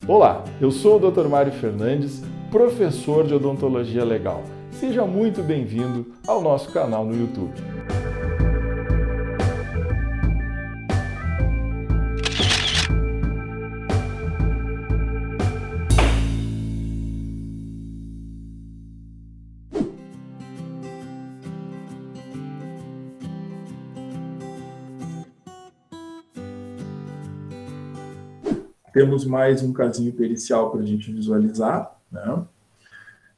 Olá, eu sou o Dr. Mário Fernandes, professor de Odontologia Legal. Seja muito bem-vindo ao nosso canal no YouTube. Temos mais um casinho pericial para a gente visualizar, né?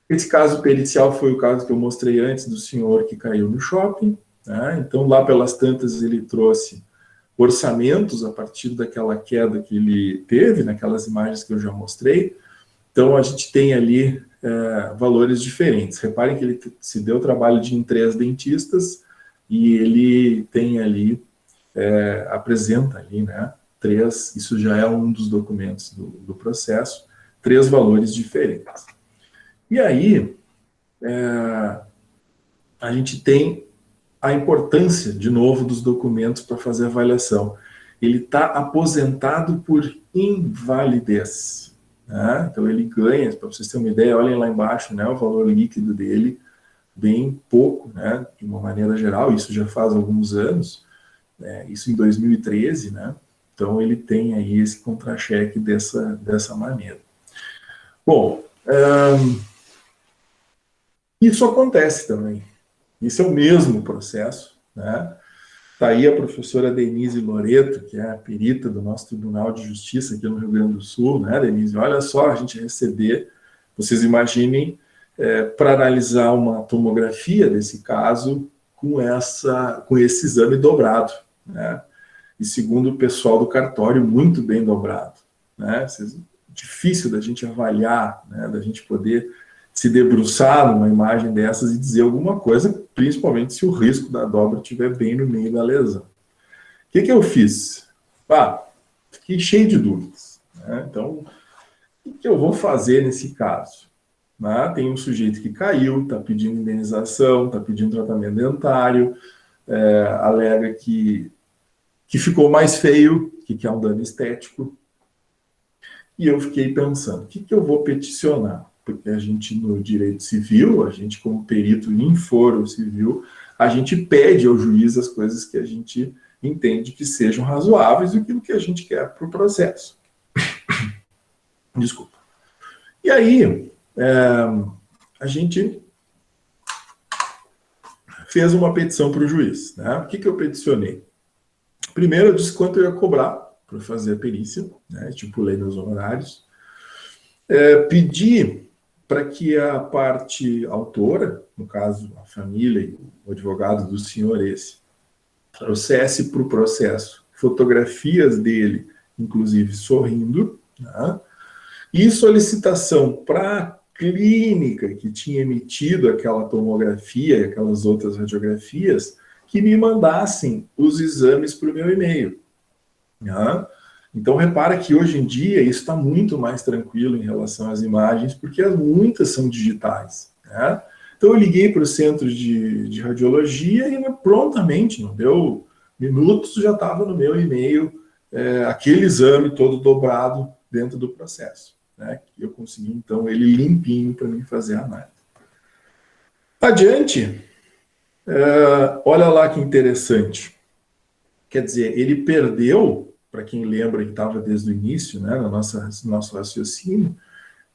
Esse caso pericial foi o caso que eu mostrei antes do senhor que caiu no shopping, né? Então, lá pelas tantas, ele trouxe orçamentos a partir daquela queda que ele teve, naquelas imagens que eu já mostrei. Então, a gente tem ali valores diferentes. Reparem que ele se deu o trabalho de ir em 3 dentistas e ele tem ali, apresenta ali, né? 3, isso já é um dos documentos do processo, 3 valores diferentes. E aí, a gente tem a importância, de novo, dos documentos para fazer a avaliação. Ele está aposentado por invalidez, né? Então ele ganha, para vocês terem uma ideia, olhem lá embaixo, né, o valor líquido dele, bem pouco, né, de uma maneira geral, isso já faz alguns anos, isso em 2013, né? Então, ele tem aí esse contra-cheque dessa maneira. Bom, isso acontece também. Isso é o mesmo processo, né? Está aí a professora Denise Loreto, que é a perita do nosso Tribunal de Justiça aqui no Rio Grande do Sul, né, Denise? Olha só, a gente receber, vocês imaginem, para analisar uma tomografia desse caso com esse exame dobrado, né? E segundo o pessoal do cartório, muito bem dobrado, né? Difícil da gente avaliar, né? Da gente poder se debruçar numa imagem dessas e dizer alguma coisa, principalmente se o risco da dobra estiver bem no meio da lesão. O que eu fiz? Fiquei cheio de dúvidas, né? Então, o que eu vou fazer nesse caso? Tem um sujeito que caiu, está pedindo indenização, está pedindo tratamento dentário, alega que ficou mais feio, que é um dano estético. E eu fiquei pensando, o que eu vou peticionar? Porque a gente, no direito civil, a gente, como perito em foro civil, a gente pede ao juiz as coisas que a gente entende que sejam razoáveis e aquilo que a gente quer para o processo. Desculpa. E aí, a gente fez uma petição para o juiz, né? O que eu peticionei? Primeiro, eu disse quanto eu ia cobrar para fazer a perícia, né? Estipulei meus honorários. Pedi para que a parte autora, no caso a família e o advogado do senhor trouxesse para o processo fotografias dele, inclusive sorrindo, né? E solicitação para a clínica que tinha emitido aquela tomografia e aquelas outras radiografias, que me mandassem os exames para o meu e-mail. Né? Então, repara que hoje em dia isso está muito mais tranquilo em relação às imagens, porque muitas são digitais. Né? Então, eu liguei para o centro de radiologia e prontamente, não deu minutos, já estava no meu e-mail aquele exame todo dobrado dentro do processo. Né? Eu consegui, então, ele limpinho para mim fazer a análise. Adiante. Olha lá que interessante. Quer dizer, ele perdeu, para quem lembra que estava desde o início, né, no nosso raciocínio,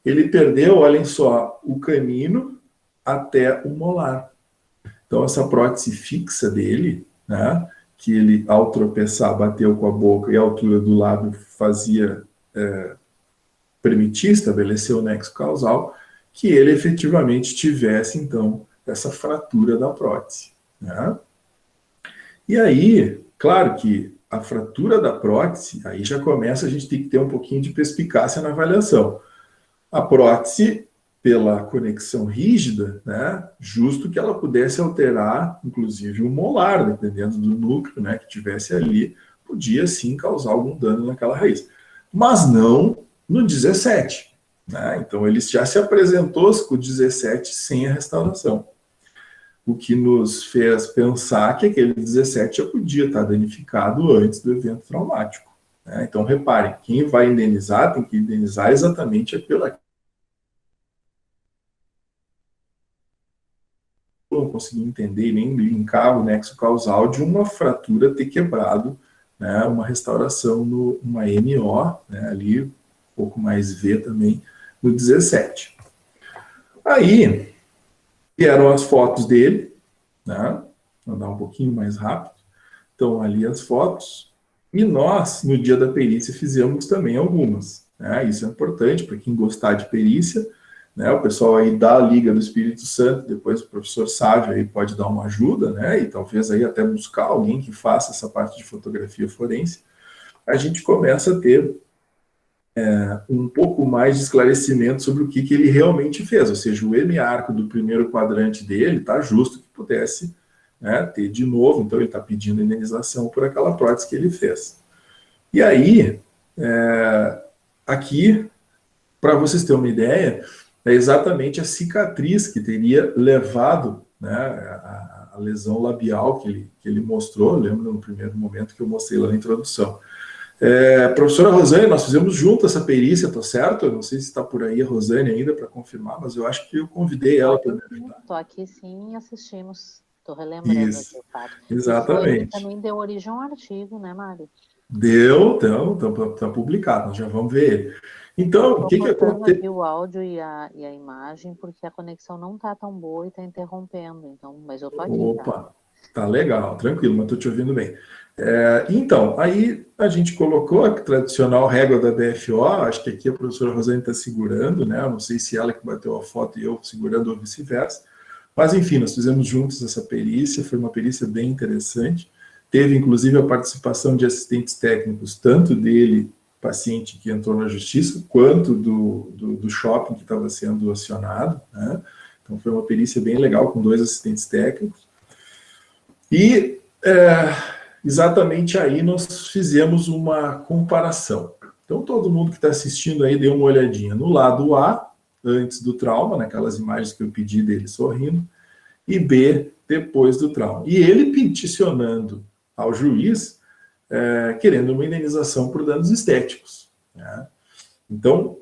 ele perdeu, olhem só, o canino até o molar. Então, essa prótese fixa dele, né, que ele, ao tropeçar, bateu com a boca e a altura do lábio permitia estabelecer o nexo causal, que ele efetivamente tivesse, então, essa fratura da prótese. Né? E aí, claro que a fratura da prótese, aí já começa, a gente tem que ter um pouquinho de perspicácia na avaliação. A prótese, pela conexão rígida, né, justo que ela pudesse alterar, inclusive, o molar, dependendo do núcleo, né, que tivesse ali, podia sim causar algum dano naquela raiz. Mas não no 17. Né? Então, ele já se apresentou com o 17 sem a restauração. O que nos fez pensar que aquele 17 já podia estar danificado antes do evento traumático. né? Então, reparem, quem vai indenizar tem que indenizar exatamente pela não consegui entender e nem linkar o nexo causal de uma fratura ter quebrado, né, uma restauração, uma MO, né, ali, um pouco mais V também, no 17. Aí, vieram as fotos dele, né, vou andar um pouquinho mais rápido, então ali as fotos, e nós, no dia da perícia, fizemos também algumas, né, isso é importante para quem gostar de perícia, né, o pessoal aí da Liga do Espírito Santo, depois o professor Sávio aí pode dar uma ajuda, né, e talvez aí até buscar alguém que faça essa parte de fotografia forense, a gente começa a ter um pouco mais de esclarecimento sobre o que ele realmente fez, ou seja, o M-arco do primeiro quadrante dele está justo que pudesse, né, ter de novo, então ele está pedindo indenização por aquela prótese que ele fez. E aí, aqui, para vocês terem uma ideia, é exatamente a cicatriz que teria levado, né, a lesão labial que ele mostrou, lembra no primeiro momento que eu mostrei lá na introdução. Professora Rosane, nós fizemos junto essa perícia, tá certo? Eu não sei se está por aí a Rosane ainda para confirmar, mas eu acho que eu convidei ela para me ajudar. Estou aqui sim e assistimos. Estou relembrando aqui o fato. Exatamente. E também deu origem a um artigo, né, Mário? Deu, então, está publicado, nós já vamos ver ele. Então, o que acontece? Aqui o áudio e a imagem, porque a conexão não está tão boa e está interrompendo. Então, mas eu estou aqui. Opa, tá legal, tranquilo, mas estou te ouvindo bem. Então, aí a gente colocou a tradicional régua da BFO, acho que aqui a professora Rosane está segurando, né? Eu não sei se ela que bateu a foto e eu segurando ou vice-versa. Mas, enfim, nós fizemos juntos essa perícia, foi uma perícia bem interessante. Teve, inclusive, a participação de assistentes técnicos, tanto dele, paciente que entrou na justiça, quanto do shopping que estava sendo acionado, né? Então, foi uma perícia bem legal, com 2 assistentes técnicos. E, exatamente aí, nós fizemos uma comparação. Então, todo mundo que está assistindo aí, deu uma olhadinha no lado A, antes do trauma, naquelas imagens que eu pedi dele sorrindo, e B, depois do trauma. E ele peticionando ao juiz, querendo uma indenização por danos estéticos, né? Então,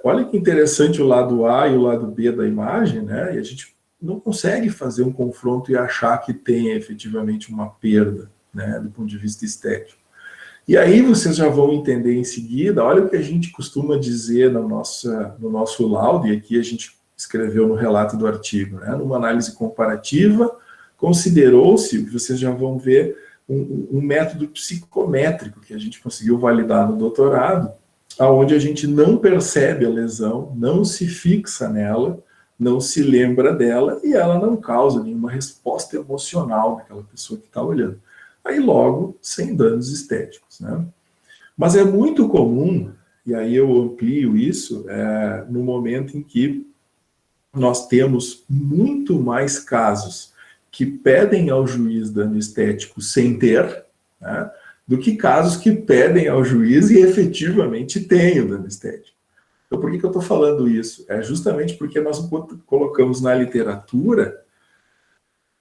olha que interessante o lado A e o lado B da imagem, né? E a gente não consegue fazer um confronto e achar que tem efetivamente uma perda, né, do ponto de vista estético. E aí vocês já vão entender em seguida, olha o que a gente costuma dizer no nosso laudo, e aqui a gente escreveu no relato do artigo, né? Numa análise comparativa, considerou-se, vocês já vão ver, um método psicométrico que a gente conseguiu validar no doutorado, onde a gente não percebe a lesão, não se fixa nela, não se lembra dela, e ela não causa nenhuma resposta emocional naquela pessoa que está olhando. Aí logo, sem danos estéticos, né? Mas é muito comum, e aí eu amplio isso, no momento em que nós temos muito mais casos que pedem ao juiz dano estético sem ter, né, do que casos que pedem ao juiz e efetivamente têm o dano estético. Então, por que eu estou falando isso? É justamente porque nós colocamos na literatura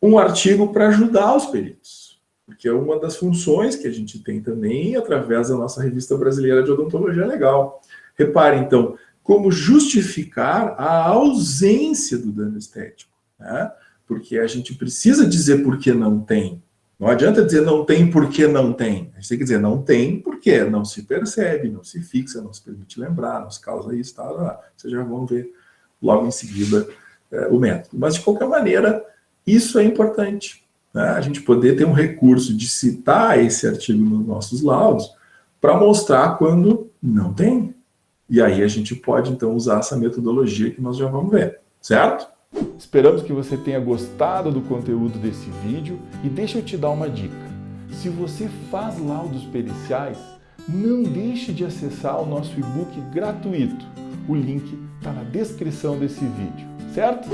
um artigo para ajudar os peritos, porque é uma das funções que a gente tem também através da nossa Revista Brasileira de Odontologia Legal. Reparem, então, como justificar a ausência do dano estético, né? Porque a gente precisa dizer por que não tem. Não adianta dizer não tem porque não tem. A gente tem que dizer não tem porque não se percebe, não se fixa, não se permite lembrar, não se causa isso, tá? Vocês já vão ver logo em seguida o método. Mas, de qualquer maneira, isso é importante, né? A gente poder ter um recurso de citar esse artigo nos nossos laudos para mostrar quando não tem. E aí a gente pode, então, usar essa metodologia que nós já vamos ver, certo? Esperamos que você tenha gostado do conteúdo desse vídeo e deixa eu te dar uma dica. Se você faz laudos periciais, não deixe de acessar o nosso e-book gratuito. O link está na descrição desse vídeo, certo?